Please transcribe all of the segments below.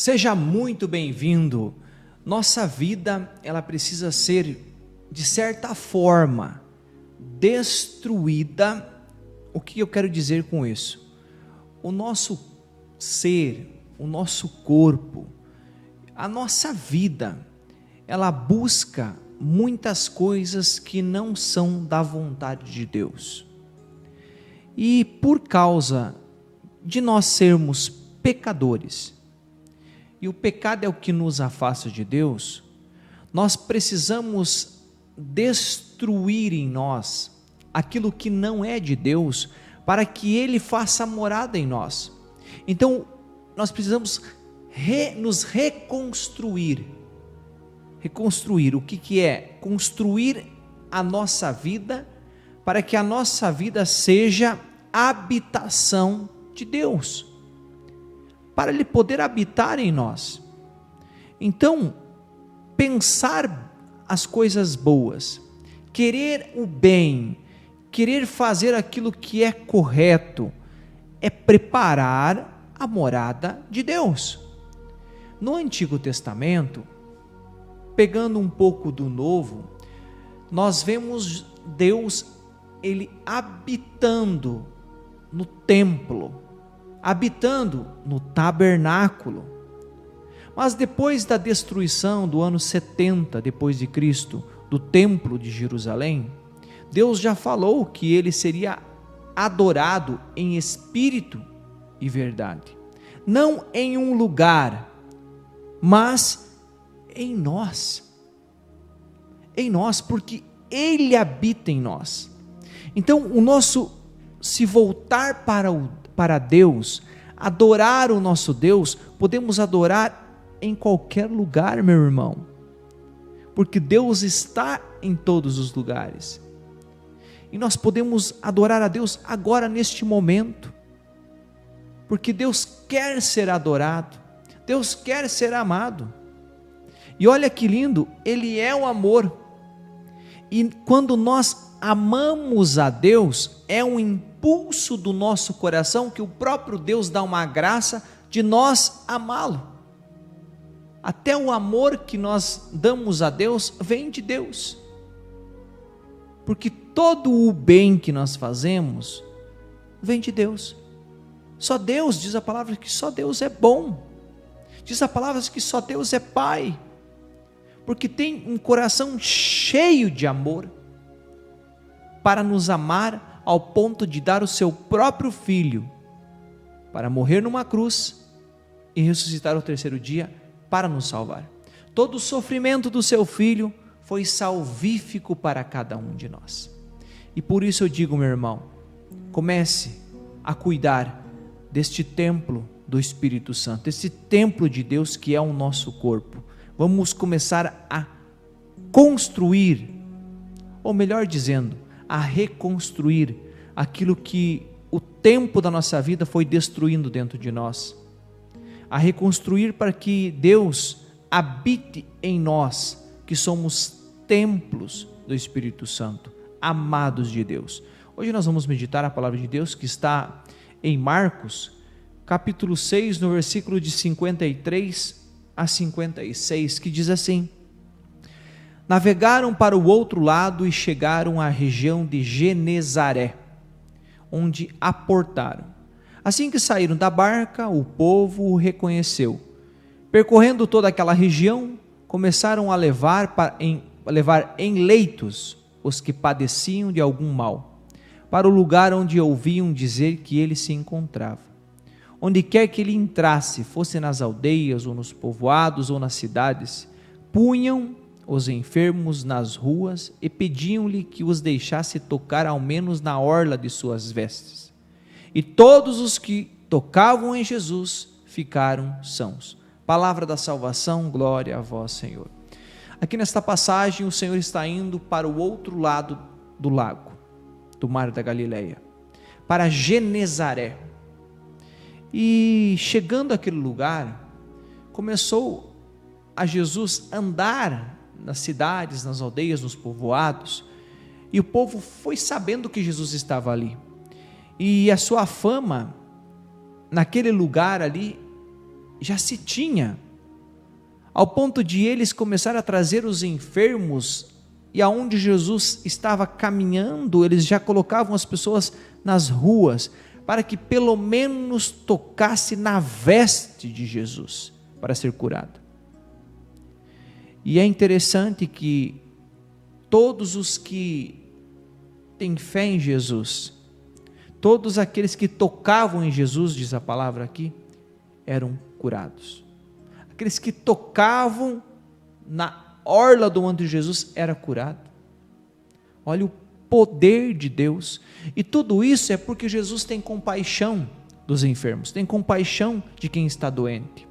Seja muito bem-vindo. Nossa vida, ela precisa ser, de certa forma, destruída. O que eu quero dizer com isso? O nosso ser, o nosso corpo, a nossa vida, ela busca muitas coisas que não são da vontade de Deus. E por causa de nós sermos pecadores, e o pecado é o que nos afasta de Deus, nós precisamos destruir em nós aquilo que não é de Deus, para que Ele faça morada em nós. Então, nós precisamos nos reconstruir. Reconstruir, o que é? Construir a nossa vida, para que a nossa vida seja habitação de Deus, para Ele poder habitar em nós. Então, pensar as coisas boas, querer o bem, querer fazer aquilo que é correto, é preparar a morada de Deus. No Antigo Testamento, pegando um pouco do Novo, nós vemos Deus, Ele habitando no templo, habitando no tabernáculo. Mas depois da destruição do ano 70 depois de Cristo, do templo de Jerusalém, Deus já falou que Ele seria adorado em espírito e verdade, não em um lugar, mas em nós, porque Ele habita em nós. Então, o nosso se voltar para Deus, adorar o nosso Deus, podemos adorar em qualquer lugar, meu irmão, porque Deus está em todos os lugares, e nós podemos adorar a Deus agora neste momento, porque Deus quer ser adorado, Deus quer ser amado. E olha que lindo, Ele é o amor, e quando nós amamos a Deus, é um impulso do nosso coração, que o próprio Deus dá uma graça de nós amá-lo. Até o amor que nós damos a Deus vem de Deus, porque todo o bem que nós fazemos vem de Deus. Só Deus, diz a palavra, que só Deus é bom, diz a palavra que só Deus é Pai, porque tem um coração cheio de amor, para nos amar ao ponto de dar o seu próprio Filho, para morrer numa cruz e ressuscitar ao terceiro dia, para nos salvar. Todo o sofrimento do seu Filho foi salvífico para cada um de nós. E por isso eu digo, meu irmão, comece a cuidar deste templo do Espírito Santo, esse templo de Deus que é o nosso corpo. Vamos começar a construir, ou melhor dizendo, a reconstruir aquilo que o tempo da nossa vida foi destruindo dentro de nós, a reconstruir para que Deus habite em nós, que somos templos do Espírito Santo, amados de Deus. Hoje nós vamos meditar a palavra de Deus que está em Marcos, capítulo 6, no versículo de 53 a 56, que diz assim: navegaram para o outro lado e chegaram à região de Genezaré, onde aportaram. Assim que saíram da barca, o povo o reconheceu. Percorrendo toda aquela região, começaram a levar em leitos os que padeciam de algum mal, para o lugar onde ouviam dizer que ele se encontrava. Onde quer que ele entrasse, fosse nas aldeias, ou nos povoados, ou nas cidades, punham os enfermos nas ruas e pediam-lhe que os deixasse tocar ao menos na orla de suas vestes. E todos os que tocavam em Jesus ficaram sãos. Palavra da salvação, glória a vós, Senhor. Aqui nesta passagem, o Senhor está indo para o outro lado do lago, do mar da Galileia, para Genezaré. E chegando àquele lugar, começou a Jesus andar nas cidades, nas aldeias, nos povoados, e o povo foi sabendo que Jesus estava ali, e a sua fama naquele lugar ali já se tinha, ao ponto de eles começarem a trazer os enfermos, e aonde Jesus estava caminhando, eles já colocavam as pessoas nas ruas, para que pelo menos tocasse na veste de Jesus, para ser curado. E é interessante que todos os que têm fé em Jesus, todos aqueles que tocavam em Jesus, diz a palavra aqui, eram curados. Aqueles que tocavam na orla do manto de Jesus era curado. Olha o poder de Deus. E tudo isso é porque Jesus tem compaixão dos enfermos, tem compaixão de quem está doente.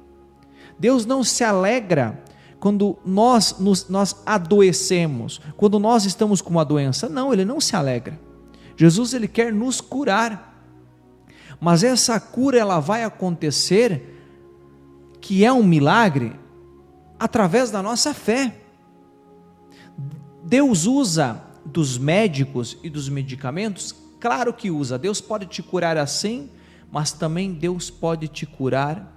Deus não se alegra quando nós adoecemos, quando nós estamos com uma doença. Não, Ele não se alegra. Jesus, Ele quer nos curar. Mas essa cura, ela vai acontecer, que é um milagre, através da nossa fé. Deus usa dos médicos e dos medicamentos? Claro que usa. Deus pode te curar assim, mas também Deus pode te curar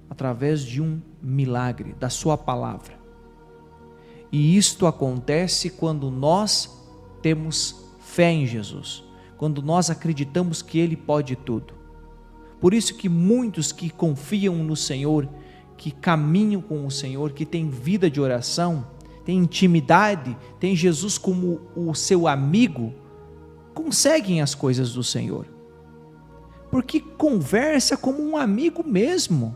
através de um milagre, da sua palavra. E isto acontece quando nós temos fé em Jesus, quando nós acreditamos que Ele pode tudo. Por isso que muitos que confiam no Senhor, que caminham com o Senhor, que têm vida de oração, têm intimidade, têm Jesus como o seu amigo, conseguem as coisas do Senhor, porque conversa como um amigo mesmo.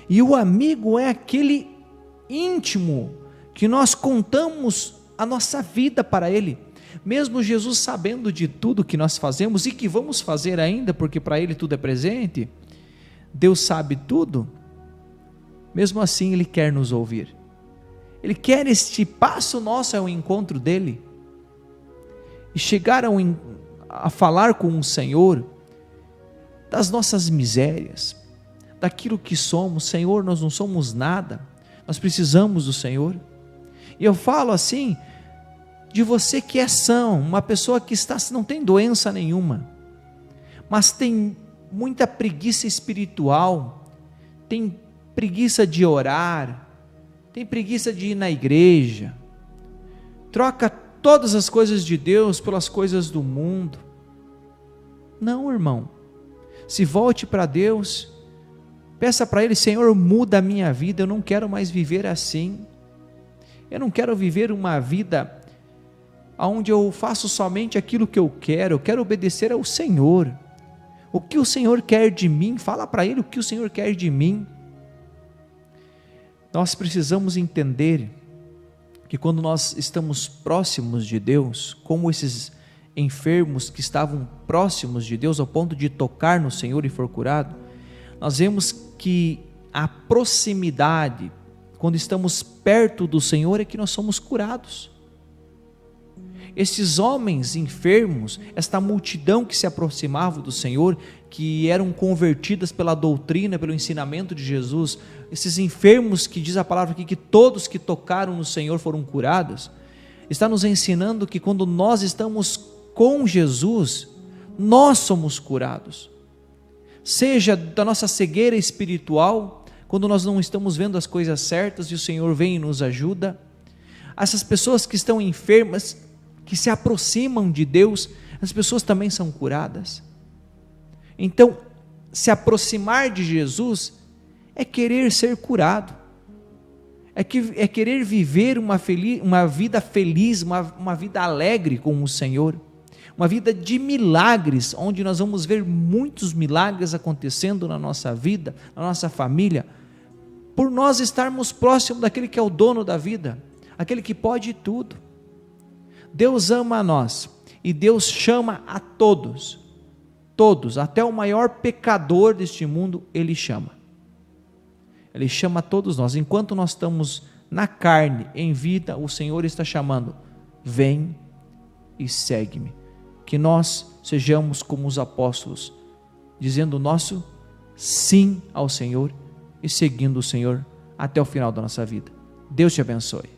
E o amigo é aquele íntimo que nós contamos a nossa vida para ele, mesmo Jesus sabendo de tudo que nós fazemos e que vamos fazer ainda, porque para Ele tudo é presente. Deus sabe tudo. Mesmo assim Ele quer nos ouvir, Ele quer este passo nosso ao encontro dEle, e chegar a falar com o Senhor, das nossas misérias, daquilo que somos. Senhor, nós não somos nada, nós precisamos do Senhor. E eu falo assim, de você que é são, uma pessoa que não tem doença nenhuma, mas tem muita preguiça espiritual, tem preguiça de orar, tem preguiça de ir na igreja, troca todas as coisas de Deus pelas coisas do mundo. Não, irmão, se volte para Deus, peça para Ele: Senhor, muda a minha vida, eu não quero mais viver assim, eu não quero viver uma vida onde eu faço somente aquilo que eu quero obedecer ao Senhor. O que o Senhor quer de mim? Fala para Ele o que o Senhor quer de mim. Nós precisamos entender que quando nós estamos próximos de Deus, como esses enfermos que estavam próximos de Deus ao ponto de tocar no Senhor e for curado, nós vemos que a proximidade, quando estamos perto do Senhor, é que nós somos curados. Esses homens enfermos, esta multidão que se aproximava do Senhor, que eram convertidas pela doutrina, pelo ensinamento de Jesus, esses enfermos que diz a palavra aqui, que todos que tocaram no Senhor foram curados, está nos ensinando que quando nós estamos com Jesus, nós somos curados. Seja da nossa cegueira espiritual, quando nós não estamos vendo as coisas certas e o Senhor vem e nos ajuda. Essas pessoas que estão enfermas, que se aproximam de Deus, as pessoas também são curadas. Então, se aproximar de Jesus é querer ser curado, é querer viver uma vida feliz, uma vida alegre com o Senhor, uma vida de milagres, onde nós vamos ver muitos milagres acontecendo na nossa vida, na nossa família, por nós estarmos próximos daquele que é o dono da vida, aquele que pode tudo. Deus ama a nós, e Deus chama a todos, até o maior pecador deste mundo, Ele chama a todos nós. Enquanto nós estamos na carne, em vida, o Senhor está chamando: vem e segue-me. Que nós sejamos como os apóstolos, dizendo o nosso sim ao Senhor e seguindo o Senhor até o final da nossa vida. Deus te abençoe.